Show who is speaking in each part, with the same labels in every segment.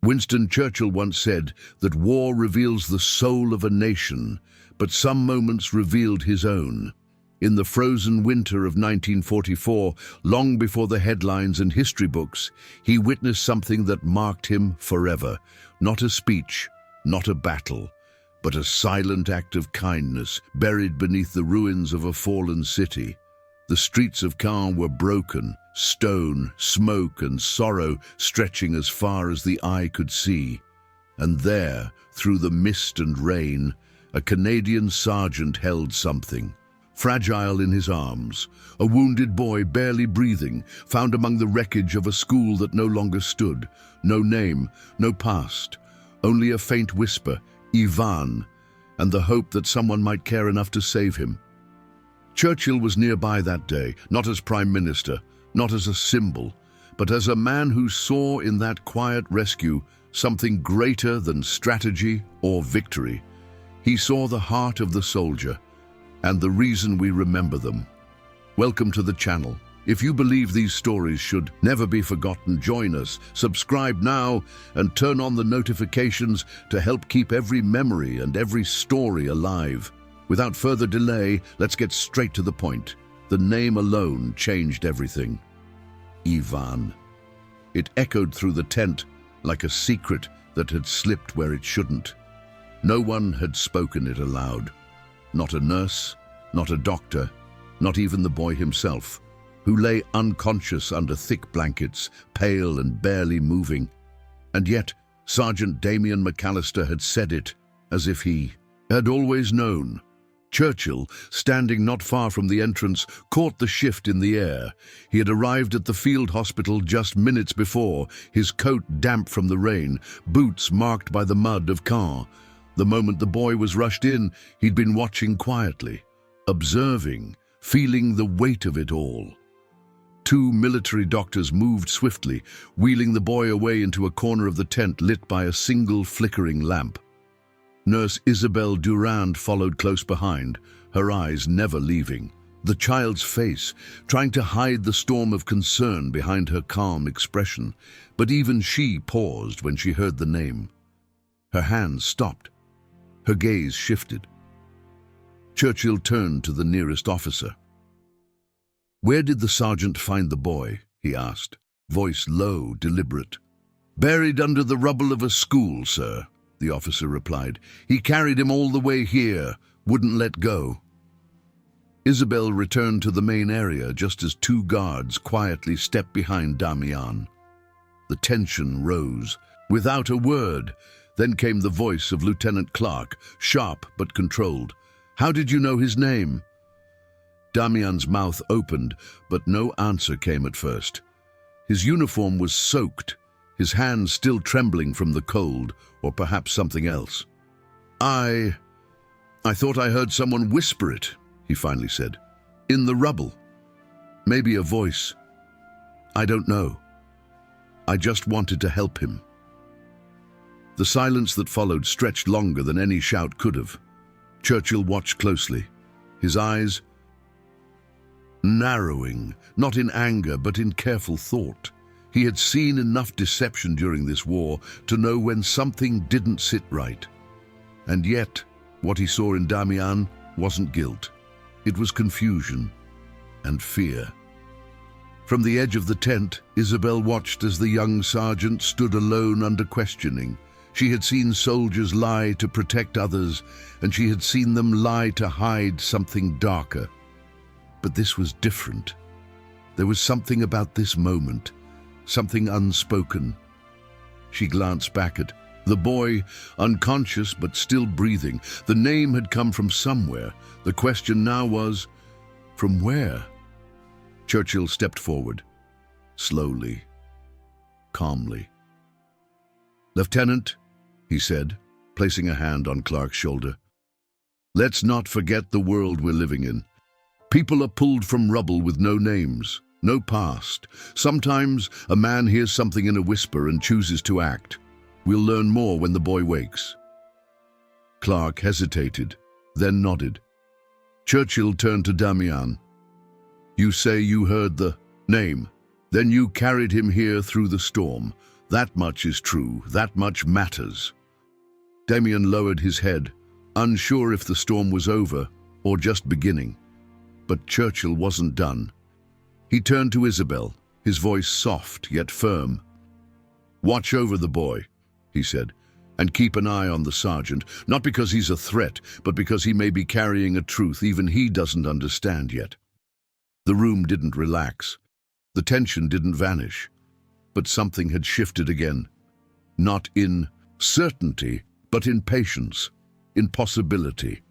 Speaker 1: Winston Churchill once said that war reveals the soul of a nation, but some moments revealed his own. In the frozen winter of 1944, long before the headlines and history books, he witnessed something that marked him forever. Not a speech, not a battle, but a silent act of kindness buried beneath the ruins of a fallen city. The streets of Caen were broken, stone, smoke, and sorrow stretching as far as the eye could see. And there, through the mist and rain, a Canadian sergeant held something. Fragile in his arms, a wounded boy barely breathing, found among the wreckage of a school that no longer stood. No name, no past, only a faint whisper, Ivan, and the hope that someone might care enough to save him. Churchill was nearby that day, not as Prime Minister, not as a symbol, but as a man who saw in that quiet rescue something greater than strategy or victory. He saw the heart of the soldier, and the reason we remember them. Welcome to the channel. If you believe these stories should never be forgotten, join us, subscribe now, and turn on the notifications to help keep every memory and every story alive. Without further delay, let's get straight to the point. The name alone changed everything. Ivan. It echoed through the tent like a secret that had slipped where it shouldn't. No one had spoken it aloud. Not a nurse, not a doctor, not even the boy himself, who lay unconscious under thick blankets, pale and barely moving. And yet, Sergeant Damien McAllister had said it, as if he had always known. Churchill, standing not far from the entrance, caught the shift in the air. He had arrived at the field hospital just minutes before, his coat damp from the rain, boots marked by the mud of Caen. The moment the boy was rushed in, he'd been watching quietly, observing, feeling the weight of it all. Two military doctors moved swiftly, wheeling the boy away into a corner of the tent lit by a single flickering lamp. Nurse Isabelle Durand followed close behind, her eyes never leaving. The child's face, trying to hide the storm of concern behind her calm expression, but even she paused when she heard the name. Her hands stopped. Her gaze shifted. Churchill turned to the nearest officer. "Where did the sergeant find the boy?" he asked, voice low, deliberate. "Buried under the rubble of a school, sir," the officer replied. "He carried him all the way here, wouldn't let go." Isabel returned to the main area just as two guards quietly stepped behind Damian. The tension rose. Without a word, then came the voice of Lieutenant Clark, sharp but controlled. "How did you know his name?" Damian's mouth opened, but no answer came at first. His uniform was soaked, his hands still trembling from the cold, or perhaps something else. I thought I heard someone whisper it," he finally said. "In the rubble. Maybe a voice. I don't know. I just wanted to help him." The silence that followed stretched longer than any shout could have. Churchill watched closely, his eyes narrowing, not in anger but in careful thought. He had seen enough deception during this war to know when something didn't sit right. And yet, what he saw in Damian wasn't guilt. It was confusion and fear. From the edge of the tent, Isabel watched as the young sergeant stood alone under questioning. She had seen soldiers lie to protect others, and she had seen them lie to hide something darker. But this was different. There was something about this moment, something unspoken. She glanced back at the boy, unconscious but still breathing. The name had come from somewhere. The question now was, from where? Churchill stepped forward, slowly, calmly. "Lieutenant," he said, placing a hand on Clark's shoulder, "let's not forget the world we're living in. People are pulled from rubble with no names, no past. Sometimes a man hears something in a whisper and chooses to act. We'll learn more when the boy wakes." Clark hesitated, then nodded. Churchill turned to Damian. "You say you heard the name. Then you carried him here through the storm. That much is true, that much matters. Damien lowered his head, unsure if the storm was over or just beginning. But Churchill wasn't done. He turned to Isabel, his voice soft yet firm. "Watch over the boy," he said, "and keep an eye on the sergeant, not because he's a threat, but because he may be carrying a truth even he doesn't understand yet." The room didn't relax. The tension didn't vanish. But something had shifted again. Not in certainty, but in patience, in possibility.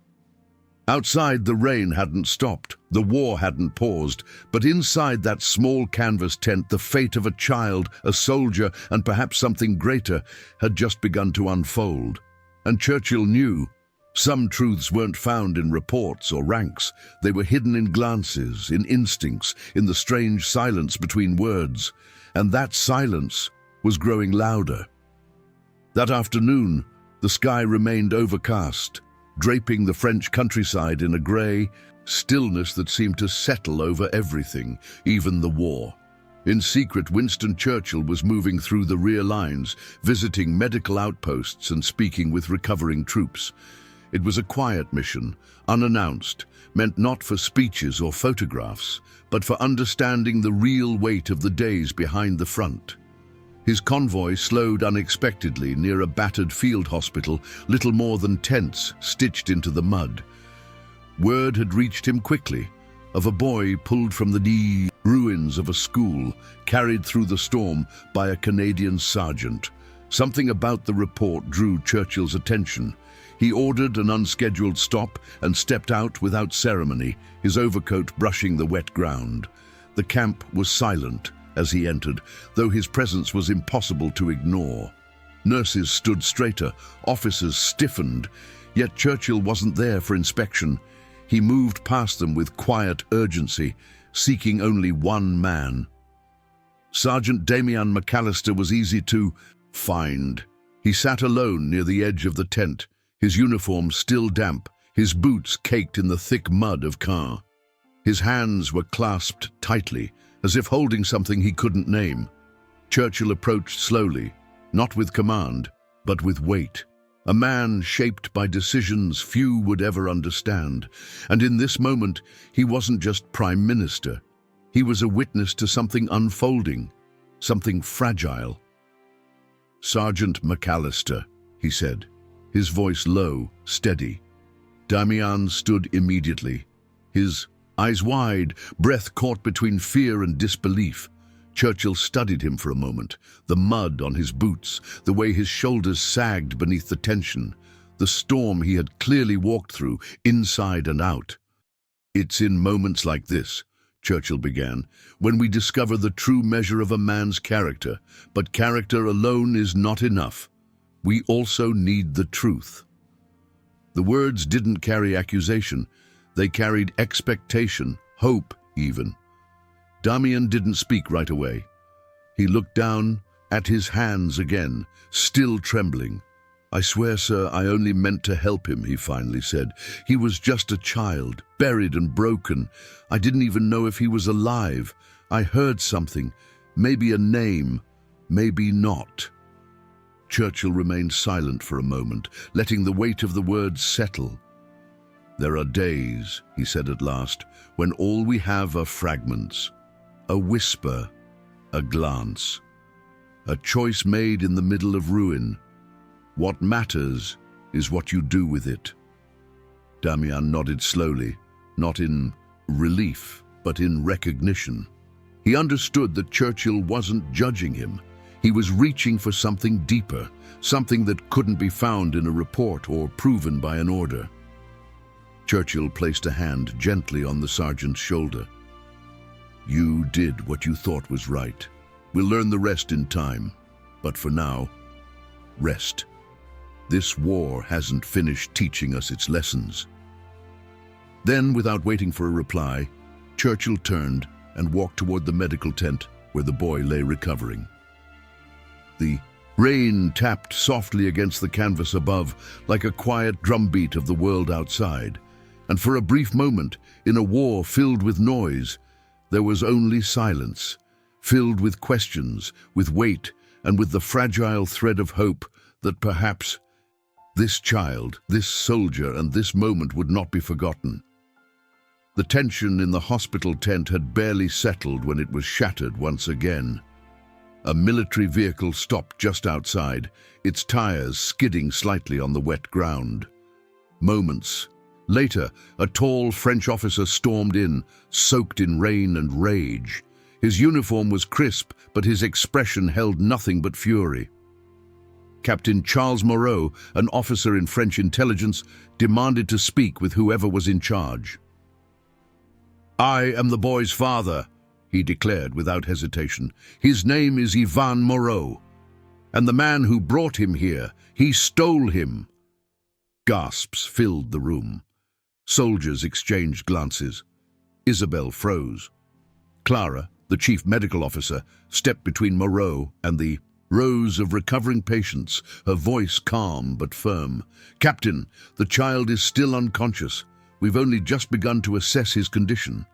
Speaker 1: Outside, the rain hadn't stopped, the war hadn't paused, but inside that small canvas tent, the fate of a child, a soldier, and perhaps something greater had just begun to unfold. And Churchill knew some truths weren't found in reports or ranks. They were hidden in glances, in instincts, in the strange silence between words. And that silence was growing louder. That afternoon, the sky remained overcast, draping the French countryside in a grey stillness that seemed to settle over everything, even the war. In secret, Winston Churchill was moving through the rear lines, visiting medical outposts and speaking with recovering troops. It was a quiet mission, unannounced, meant not for speeches or photographs, but for understanding the real weight of the days behind the front. His convoy slowed unexpectedly near a battered field hospital, little more than tents stitched into the mud. Word had reached him quickly, of a boy pulled from the ruins of a school, carried through the storm by a Canadian sergeant. Something about the report drew Churchill's attention. He ordered an unscheduled stop and stepped out without ceremony, his overcoat brushing the wet ground. The camp was silent as he entered, though his presence was impossible to ignore. Nurses stood straighter, officers stiffened, yet Churchill wasn't there for inspection. He moved past them with quiet urgency, seeking only one man. Sergeant Damian McAllister was easy to find. He sat alone near the edge of the tent, his uniform still damp, his boots caked in the thick mud of Caen. His hands were clasped tightly, as if holding something he couldn't name. Churchill approached slowly, not with command, but with weight. A man shaped by decisions few would ever understand. And in this moment, he wasn't just Prime Minister. He was a witness to something unfolding, something fragile. "Sergeant McAllister," he said, his voice low, steady. Damian stood immediately, his eyes wide, breath caught between fear and disbelief. Churchill studied him for a moment, the mud on his boots, the way his shoulders sagged beneath the tension, the storm he had clearly walked through, inside and out. "It's in moments like this," Churchill began, "when we discover the true measure of a man's character. But character alone is not enough. We also need the truth." The words didn't carry accusation. They carried expectation, hope even. Damian didn't speak right away. He looked down at his hands again, still trembling. "I swear, sir, I only meant to help him," he finally said. "He was just a child, buried and broken. I didn't even know if he was alive. I heard something, maybe a name, maybe not." Churchill remained silent for a moment, letting the weight of the words settle. "There are days," he said at last, "when all we have are fragments. A whisper, a glance, a choice made in the middle of ruin. What matters is what you do with it." Damian nodded slowly, not in relief, but in recognition. He understood that Churchill wasn't judging him. He was reaching for something deeper, something that couldn't be found in a report or proven by an order. Churchill placed a hand gently on the sergeant's shoulder. "You did what you thought was right. We'll learn the rest in time. But for now, rest. This war hasn't finished teaching us its lessons." Then, without waiting for a reply, Churchill turned and walked toward the medical tent where the boy lay recovering. The rain tapped softly against the canvas above, like a quiet drumbeat of the world outside. And for a brief moment, in a war filled with noise, there was only silence, filled with questions, with weight, and with the fragile thread of hope that perhaps this child, this soldier, and this moment would not be forgotten. The tension in the hospital tent had barely settled when it was shattered once again. A military vehicle stopped just outside, its tires skidding slightly on the wet ground. Moments later, a tall French officer stormed in, soaked in rain and rage. His uniform was crisp, but his expression held nothing but fury. Captain Charles Moreau, an officer in French intelligence, demanded to speak with whoever was in charge. "I am the boy's father," he declared without hesitation. "His name is Ivan Moreau, and the man who brought him here, he stole him." Gasps filled the room. Soldiers exchanged glances. Isabel froze. Clara, the chief medical officer, stepped between Moreau and the rows of recovering patients, her voice calm but firm. "Captain, the child is still unconscious. We've only just begun to assess his condition."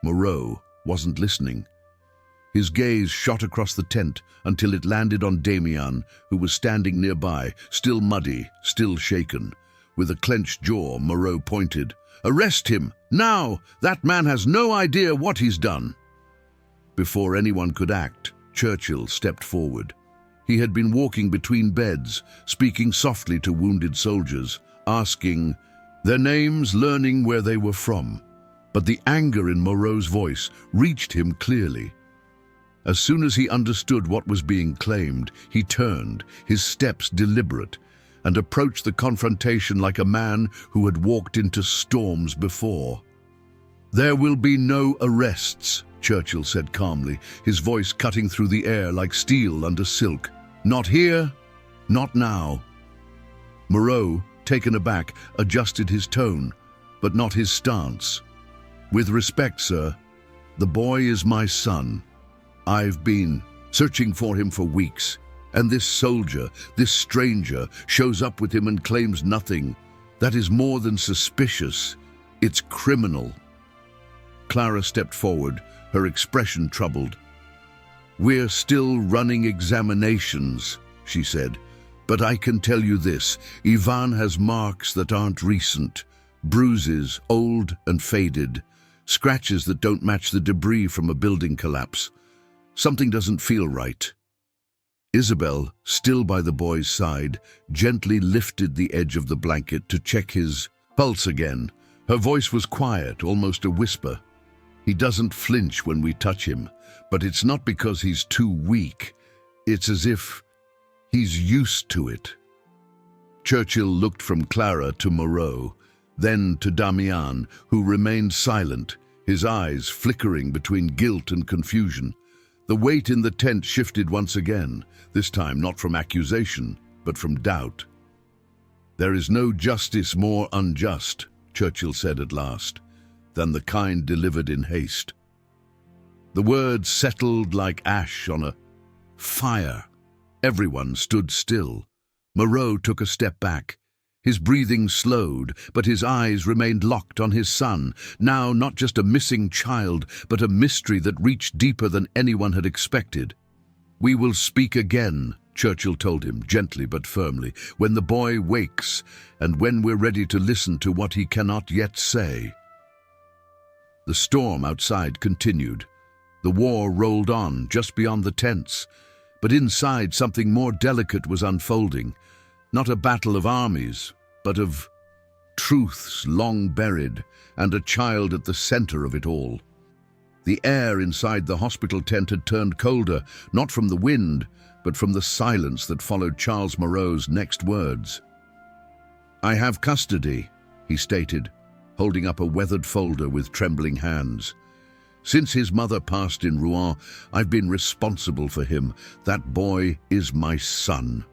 Speaker 1: Moreau wasn't listening. His gaze shot across the tent until it landed on Damian, who was standing nearby, still muddy, still shaken. With a clenched jaw, Moreau pointed. "Arrest him! Now! That man has no idea what he's done!" Before anyone could act, Churchill stepped forward. He had been walking between beds, speaking softly to wounded soldiers, asking their names, learning where they were from. But the anger in Moreau's voice reached him clearly. As soon as he understood what was being claimed, he turned, his steps deliberate, and approached the confrontation like a man who had walked into storms before. "There will be no arrests," Churchill said calmly, his voice cutting through the air like steel under silk. "Not here, not now." Moreau, taken aback, adjusted his tone, but not his stance. "With respect, sir, the boy is my son. I've been searching for him for weeks, and this soldier, this stranger, shows up with him and claims nothing. That is more than suspicious. It's criminal." Clara stepped forward, her expression troubled. "We're still running examinations," she said, "but I can tell you this. Ivan has marks that aren't recent, bruises, old and faded, scratches that don't match the debris from a building collapse. Something doesn't feel right." Isabel, still by the boy's side, gently lifted the edge of the blanket to check his pulse again. Her voice was quiet, almost a whisper. "He doesn't flinch when we touch him, but it's not because he's too weak. It's as if he's used to it." Churchill looked from Clara to Moreau, then to Damian, who remained silent, his eyes flickering between guilt and confusion. The weight in the tent shifted once again, this time not from accusation, but from doubt. "There is no justice more unjust," Churchill said at last, "than the kind delivered in haste." The words settled like ash on a fire. Everyone stood still. Moreau took a step back. His breathing slowed, but his eyes remained locked on his son, now not just a missing child, but a mystery that reached deeper than anyone had expected. "We will speak again," Churchill told him, gently but firmly, "when the boy wakes, and when we're ready to listen to what he cannot yet say." The storm outside continued. The war rolled on just beyond the tents, but inside something more delicate was unfolding. Not a battle of armies, but of truths long buried, and a child at the center of it all. The air inside the hospital tent had turned colder, not from the wind, but from the silence that followed Charles Moreau's next words. "I have custody," he stated, holding up a weathered folder with trembling hands. "Since his mother passed in Rouen, I've been responsible for him. That boy is my son."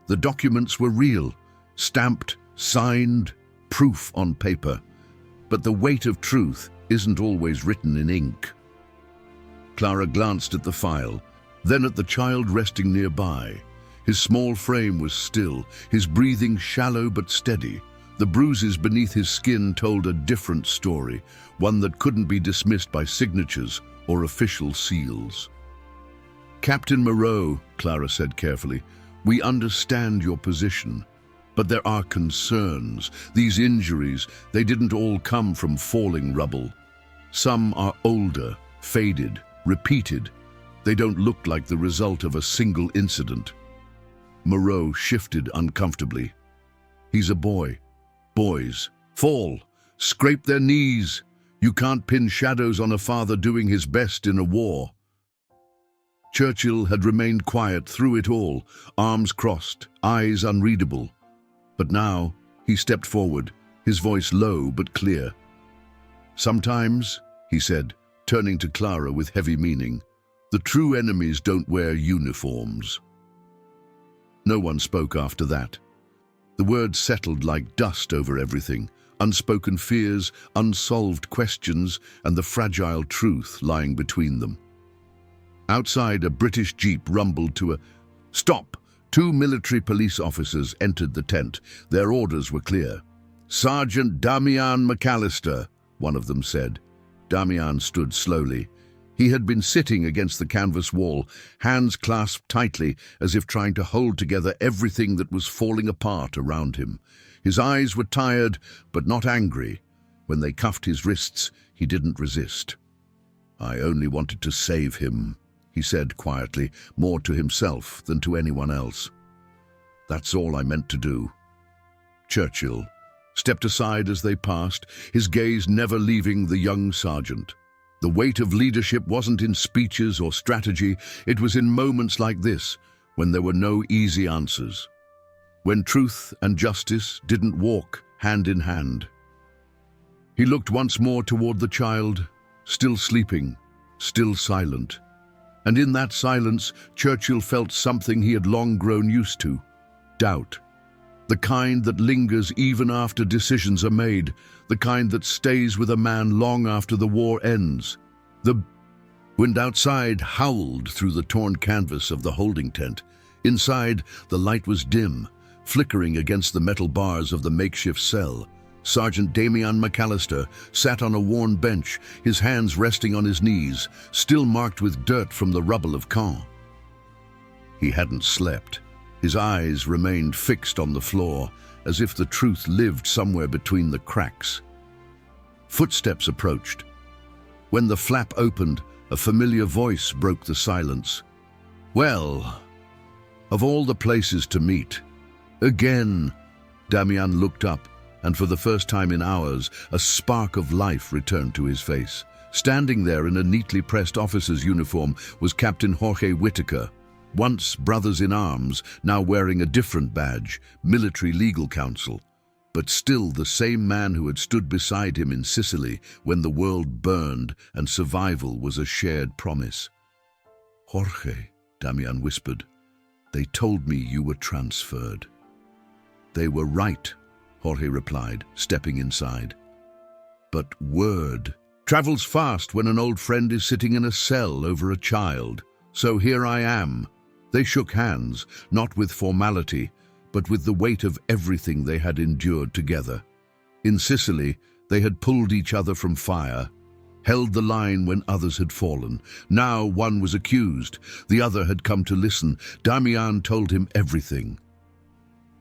Speaker 1: The documents were real, stamped, signed, proof on paper. But the weight of truth isn't always written in ink. Clara glanced at the file, then at the child resting nearby. His small frame was still, his breathing shallow but steady. The bruises beneath his skin told a different story, one that couldn't be dismissed by signatures or official seals. "Captain Moreau," Clara said carefully, "we understand your position, but there are concerns. These injuries, they didn't all come from falling rubble. Some are older, faded, repeated. They don't look like the result of a single incident." Moreau shifted uncomfortably. "He's a boy. Boys fall, scrape their knees. You can't pin shadows on a father doing his best in a war." Churchill had remained quiet through it all, arms crossed, eyes unreadable. But now he stepped forward, his voice low but clear. "Sometimes," he said, turning to Clara with heavy meaning, "the true enemies don't wear uniforms." No one spoke after that. The words settled like dust over everything, unspoken fears, unsolved questions, and the fragile truth lying between them. Outside, a British jeep rumbled to a stop. Two military police officers entered the tent. Their orders were clear. "Sergeant Damian McAllister," one of them said. Damian stood slowly. He had been sitting against the canvas wall, hands clasped tightly as if trying to hold together everything that was falling apart around him. His eyes were tired, but not angry. When they cuffed his wrists, he didn't resist. "I only wanted to save him," he said quietly, more to himself than to anyone else. "That's all I meant to do." Churchill stepped aside as they passed, his gaze never leaving the young sergeant. The weight of leadership wasn't in speeches or strategy, it was in moments like this, when there were no easy answers. When truth and justice didn't walk hand in hand. He looked once more toward the child, still sleeping, still silent. And in that silence, Churchill felt something he had long grown used to: doubt. The kind that lingers even after decisions are made, the kind that stays with a man long after the war ends. The wind outside howled through the torn canvas of the holding tent. Inside, the light was dim, flickering against the metal bars of the makeshift cell. Sergeant Damian McAllister sat on a worn bench, his hands resting on his knees, still marked with dirt from the rubble of Caen. He hadn't slept. His eyes remained fixed on the floor, as if the truth lived somewhere between the cracks. Footsteps approached. When the flap opened, a familiar voice broke the silence. "Well, of all the places to meet." Again, Damian looked up, and for the first time in hours, a spark of life returned to his face. Standing there in a neatly pressed officer's uniform was Captain Jorge Whitaker, once brothers in arms, now wearing a different badge, Military Legal Counsel, but still the same man who had stood beside him in Sicily when the world burned and survival was a shared promise. "Jorge," Damian whispered, "they told me you were transferred." "They were right," Jorge replied, stepping inside. "But word travels fast when an old friend is sitting in a cell over a child. So here I am." They shook hands, not with formality, but with the weight of everything they had endured together. In Sicily, they had pulled each other from fire, held the line when others had fallen. Now one was accused, the other had come to listen. Damian told him everything.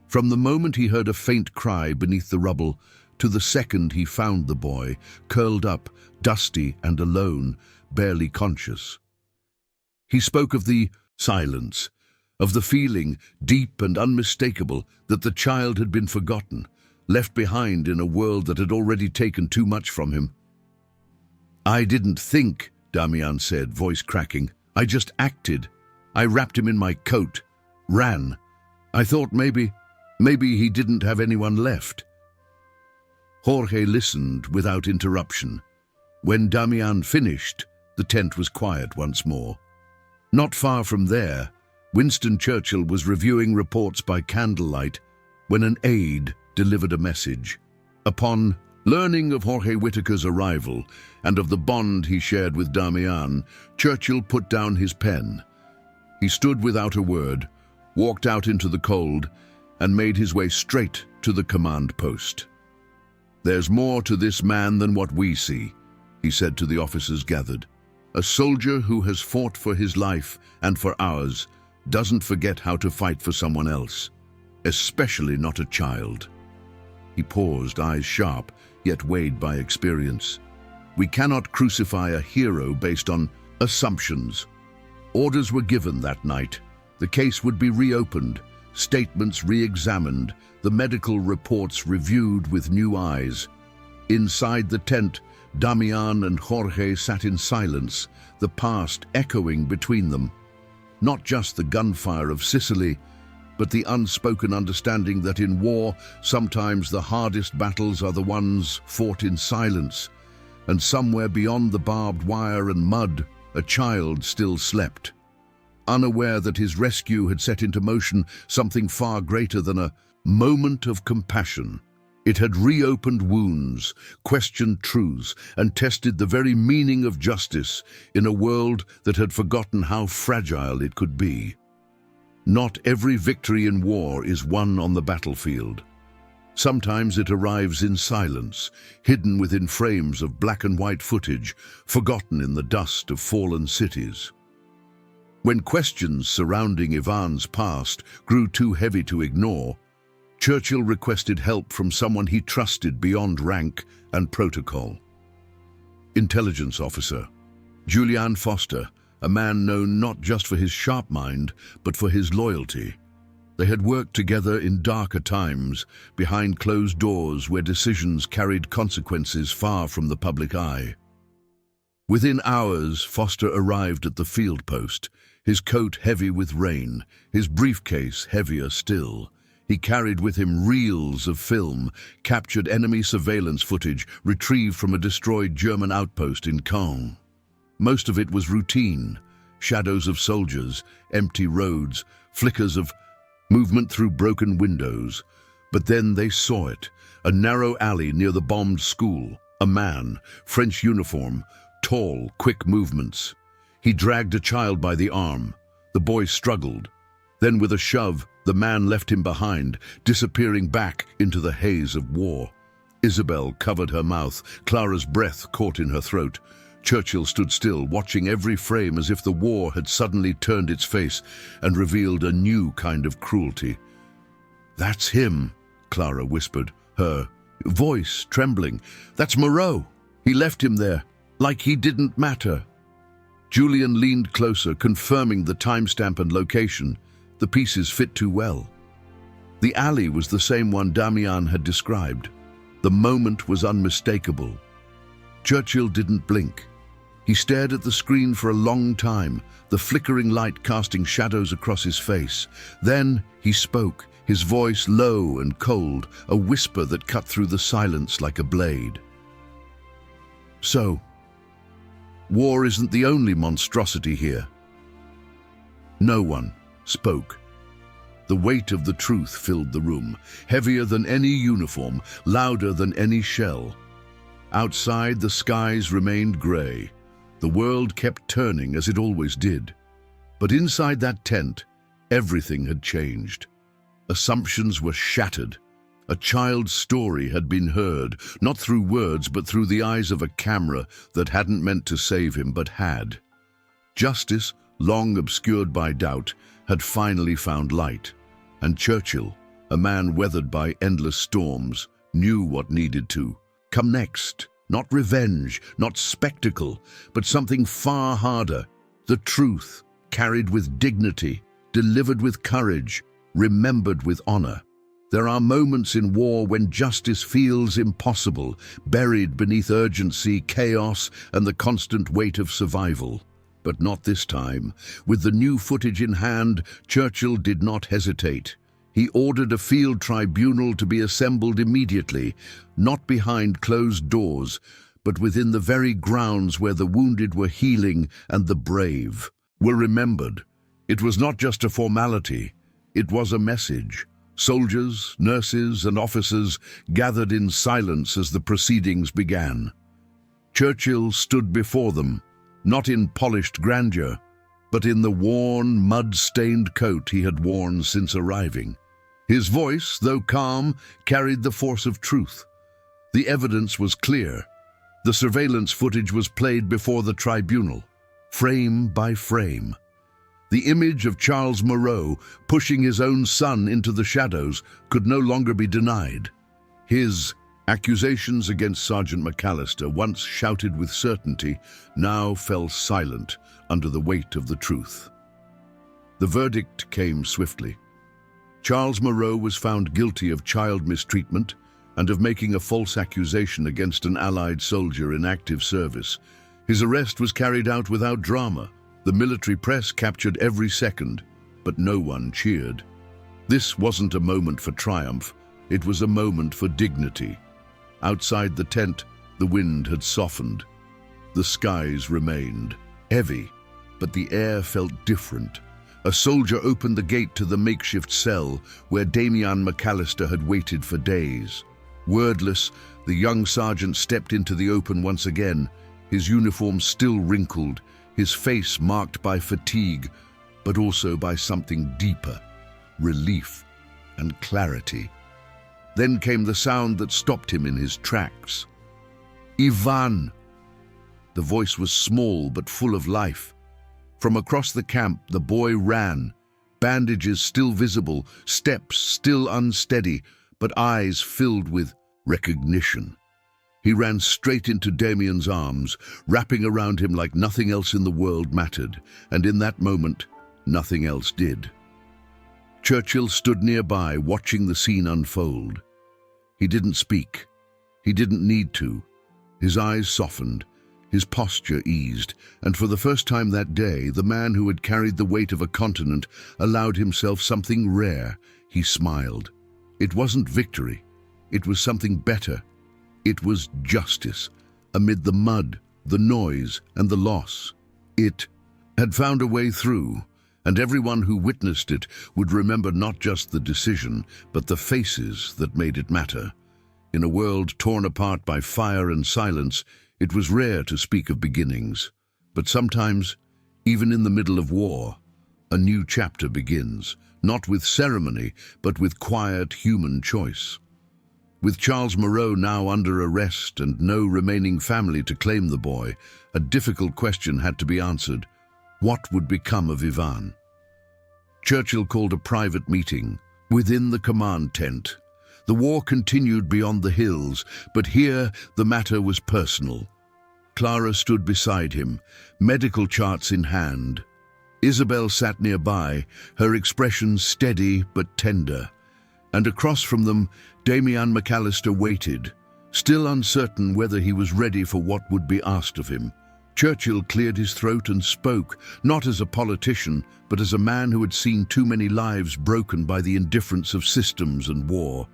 Speaker 1: From the moment he heard a faint cry beneath the rubble, to the second he found the boy, curled up, dusty and alone, barely conscious. He spoke of the silence, of the feeling, deep and unmistakable, that the child had been forgotten, left behind in a world that had already taken too much from him. "I didn't think," Damian said, voice cracking. "I just acted. I wrapped him in my coat, ran. I thought maybe he didn't have anyone left." Jorge listened without interruption. When Damian finished, the tent was quiet once more. Not far from there, Winston Churchill was reviewing reports by candlelight when an aide delivered a message. Upon learning of Jorge Whitaker's arrival and of the bond he shared with Damian, Churchill put down his pen. He stood without a word, walked out into the cold, and made his way straight to the command post. "There's more to this man than what we see," he said to the officers gathered. A soldier who has fought for his life and for ours doesn't forget how to fight for someone else, especially not a child. He paused, eyes sharp, yet weighed by experience. We cannot crucify a hero based on assumptions. Orders were given that night. The case would be reopened, statements re-examined, the medical reports reviewed with new eyes. Inside the tent, Damian and Jorge sat in silence, the past echoing between them. Not just the gunfire of Sicily, but the unspoken understanding that in war, sometimes the hardest battles are the ones fought in silence. And somewhere beyond the barbed wire and mud, a child still slept, unaware that his rescue had set into motion something far greater than a moment of compassion. It had reopened wounds, questioned truths, and tested the very meaning of justice in a world that had forgotten how fragile it could be. Not every victory in war is won on the battlefield. Sometimes it arrives in silence, hidden within frames of black and white footage, forgotten in the dust of fallen cities. When questions surrounding Ivan's past grew too heavy to ignore, Churchill requested help from someone he trusted beyond rank and protocol. Intelligence officer Julian Foster, a man known not just for his sharp mind, but for his loyalty. They had worked together in darker times, behind closed doors where decisions carried consequences far from the public eye. Within hours, Foster arrived at the field post, his coat heavy with rain, his briefcase heavier still. He carried with him reels of film, captured enemy surveillance footage retrieved from a destroyed German outpost in Caen. Most of it was routine, shadows of soldiers, empty roads, flickers of movement through broken windows. But then they saw it, a narrow alley near the bombed school, a man, French uniform, tall, quick movements. He dragged a child by the arm. The boy struggled. Then with a shove, the man left him behind, disappearing back into the haze of war. Isabel covered her mouth, Clara's breath caught in her throat. Churchill stood still, watching every frame as if the war had suddenly turned its face and revealed a new kind of cruelty. "That's him," Clara whispered, her voice trembling. "That's Moreau. He left him there, like he didn't matter." Julian leaned closer, confirming the timestamp and location. The pieces fit too well. The alley was the same one Damian had described. The moment was unmistakable. Churchill didn't blink. He stared at the screen for a long time, the flickering light casting shadows across his face. Then he spoke, his voice low and cold, a whisper that cut through the silence like a blade. "So, war isn't the only monstrosity here." No one spoke. The weight of the truth filled the room, heavier than any uniform, louder than any shell. Outside, the skies remained grey. The world kept turning as it always did. But inside that tent, everything had changed. Assumptions were shattered. A child's story had been heard, not through words, but through the eyes of a camera that hadn't meant to save him, but had. Justice, long obscured by doubt, had finally found light. And Churchill, a man weathered by endless storms, knew what needed to come next. Not revenge, not spectacle, but something far harder. The truth, carried with dignity, delivered with courage, remembered with honor. There are moments in war when justice feels impossible, buried beneath urgency, chaos, and the constant weight of survival. But not this time. With the new footage in hand, Churchill did not hesitate. He ordered a field tribunal to be assembled immediately, not behind closed doors, but within the very grounds where the wounded were healing and the brave were remembered. It was not just a formality, it was a message. Soldiers, nurses, and officers gathered in silence as the proceedings began. Churchill stood before them, not in polished grandeur, but in the worn, mud-stained coat he had worn since arriving. His voice, though calm, carried the force of truth. The evidence was clear. The surveillance footage was played before the tribunal. frame by frame. The image of Charles Moreau pushing his own son into the shadows could no longer be denied. His accusations against Sergeant McAllister, once shouted with certainty, now fell silent under the weight of the truth. The verdict came swiftly. Charles Moreau was found guilty of child mistreatment and of making a false accusation against an Allied soldier in active service. His arrest was carried out without drama. The military press captured every second, but no one cheered. This wasn't a moment for triumph, it was a moment for dignity. Outside the tent, the wind had softened. The skies remained heavy, but the air felt different. A soldier opened the gate to the makeshift cell where Damian McAllister had waited for days. Wordless, the young sergeant stepped into the open once again, his uniform still wrinkled, his face marked by fatigue, but also by something deeper, relief and clarity. Then came the sound that stopped him in his tracks. "Ivan!" The voice was small but full of life. From across the camp, the boy ran, bandages still visible, steps still unsteady, but eyes filled with recognition. He ran straight into Damian's arms, wrapping around him like nothing else in the world mattered, and in that moment, nothing else did. Churchill stood nearby, watching the scene unfold. He didn't speak. He didn't need to. His eyes softened, his posture eased, and for the first time that day, the man who had carried the weight of a continent allowed himself something rare. He smiled. It wasn't victory. It was something better. It was justice, amid the mud, the noise, and the loss. It had found a way through, and everyone who witnessed it would remember not just the decision, but the faces that made it matter. In a world torn apart by fire and silence, it was rare to speak of beginnings. But sometimes, even in the middle of war, a new chapter begins, not with ceremony, but with quiet human choice. With Charles Moreau now under arrest and no remaining family to claim the boy, a difficult question had to be answered. What would become of Ivan? Churchill called a private meeting within the command tent. The war continued beyond the hills, but here the matter was personal. Clara stood beside him, medical charts in hand. Isabel sat nearby, her expression steady but tender. And across from them, Damian McAllister waited, still uncertain whether he was ready for what would be asked of him. Churchill cleared his throat and spoke, not as a politician, but as a man who had seen too many lives broken by the indifference of systems and war.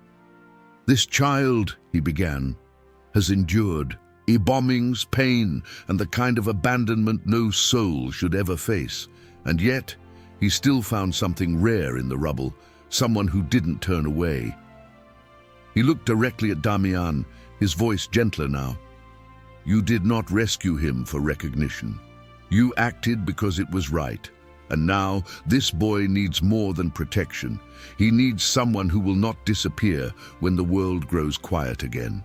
Speaker 1: "This child," he began, "has endured bombings, pain, and the kind of abandonment no soul should ever face. And yet, he still found something rare in the rubble, someone who didn't turn away." He looked directly at Damian, his voice gentler now. "You did not rescue him for recognition. You acted because it was right. And now, this boy needs more than protection. He needs someone who will not disappear when the world grows quiet again."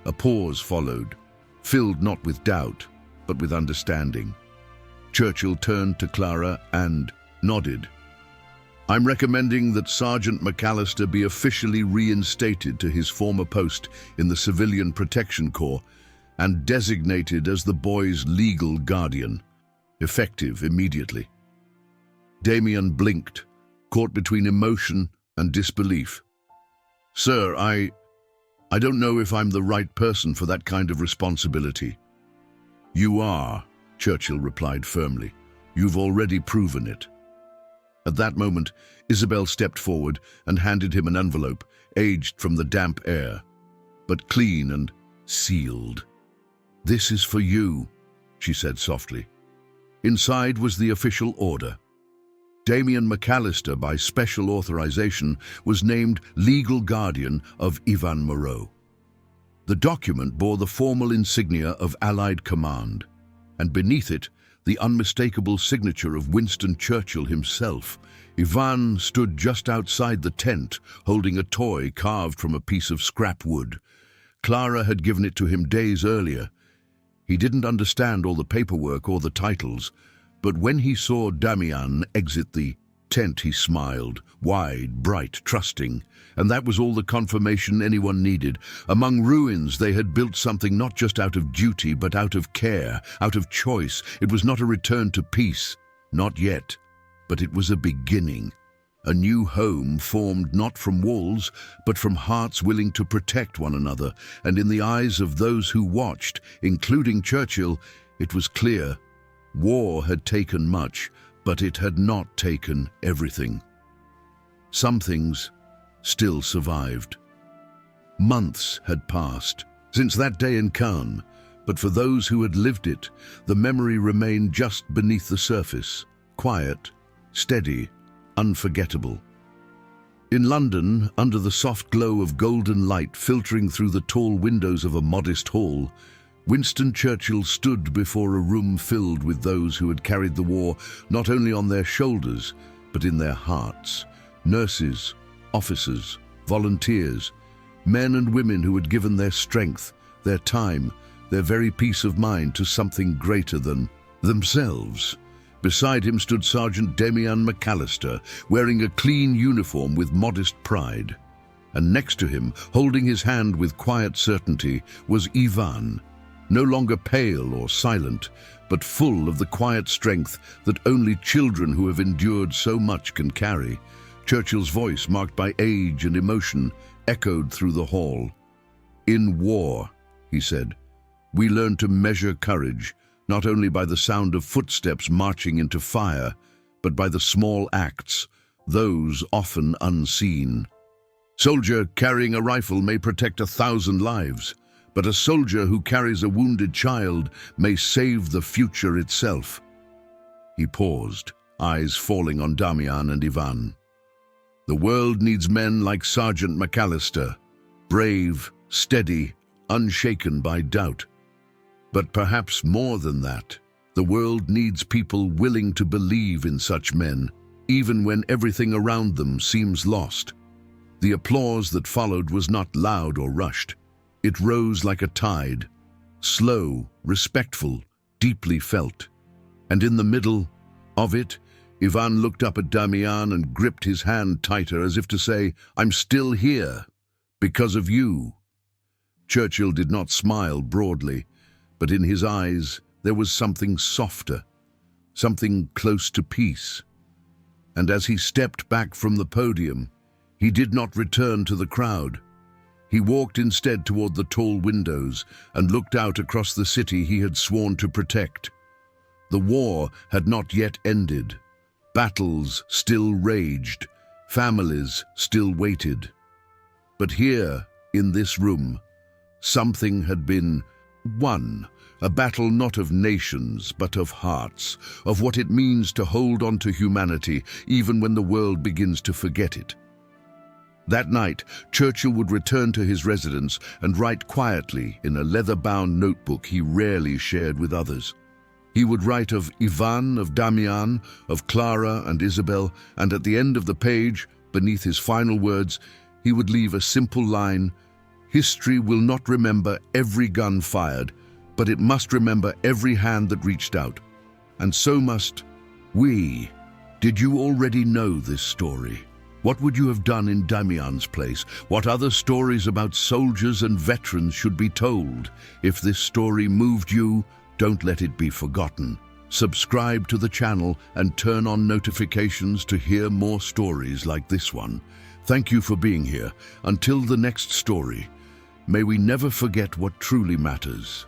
Speaker 1: A pause followed, filled not with doubt, but with understanding. Churchill turned to Clara and nodded. "I'm recommending that Sergeant McAllister be officially reinstated to his former post in the Civilian Protection Corps and designated as the boy's legal guardian, effective immediately." Damian blinked, caught between emotion and disbelief. "Sir, I don't know if I'm the right person for that kind of responsibility." "You are," Churchill replied firmly. "You've already proven it." At that moment, Isabel stepped forward and handed him an envelope, aged from the damp air, but clean and sealed. "This is for you," she said softly. Inside was the official order. Damian McAllister, by special authorization, was named legal guardian of Ivan Moreau. The document bore the formal insignia of Allied command, and beneath it, the unmistakable signature of Winston Churchill himself. Ivan stood just outside the tent, holding a toy carved from a piece of scrap wood. Clara had given it to him days earlier. He didn't understand all the paperwork or the titles, but when he saw Damian exit the tent, he smiled, wide, bright, trusting, and that was all the confirmation anyone needed. Among ruins, they had built something not just out of duty, but out of care, out of choice. It was not a return to peace, not yet, but it was a beginning. A new home formed not from walls, but from hearts willing to protect one another, and in the eyes of those who watched, including Churchill, it was clear. War had taken much, but it had not taken everything. Some things still survived. Months had passed since that day in Cannes, but for those who had lived it, the memory remained just beneath the surface, quiet, steady, unforgettable. In London, under the soft glow of golden light filtering through the tall windows of a modest hall, Winston Churchill stood before a room filled with those who had carried the war not only on their shoulders, but in their hearts. Nurses, officers, volunteers, men and women who had given their strength, their time, their very peace of mind to something greater than themselves. Beside him stood Sergeant Damian McAllister, wearing a clean uniform with modest pride. And next to him, holding his hand with quiet certainty, was Ivan, no longer pale or silent, but full of the quiet strength that only children who have endured so much can carry. Churchill's voice, marked by age and emotion, echoed through the hall. "In war," he said, "we learn to measure courage, not only by the sound of footsteps marching into fire, but by the small acts, those often unseen. Soldier carrying a rifle may protect 1,000 lives, but a soldier who carries a wounded child may save the future itself." He paused, eyes falling on Damian and Ivan. "The world needs men like Sergeant McAllister, brave, steady, unshaken by doubt. But perhaps more than that, the world needs people willing to believe in such men, even when everything around them seems lost." The applause that followed was not loud or rushed. It rose like a tide, slow, respectful, deeply felt. And in the middle of it, Ivan looked up at Damian and gripped his hand tighter, as if to say, "I'm still here, because of you." Churchill did not smile broadly, but in his eyes there was something softer, something close to peace. And as he stepped back from the podium, he did not return to the crowd. He walked instead toward the tall windows and looked out across the city he had sworn to protect. The war had not yet ended. Battles still raged. Families still waited. But here, in this room, something had been won. A battle not of nations, but of hearts, of what it means to hold on to humanity, even when the world begins to forget it. That night, Churchill would return to his residence and write quietly in a leather-bound notebook he rarely shared with others. He would write of Ivan, of Damian, of Clara and Isabel, and at the end of the page, beneath his final words, he would leave a simple line: "History will not remember every gun fired, but it must remember every hand that reached out. And so must we." Did you already know this story? What would you have done in Damian's place? What other stories about soldiers and veterans should be told? If this story moved you, don't let it be forgotten. Subscribe to the channel and turn on notifications to hear more stories like this one. Thank you for being here. Until the next story, may we never forget what truly matters.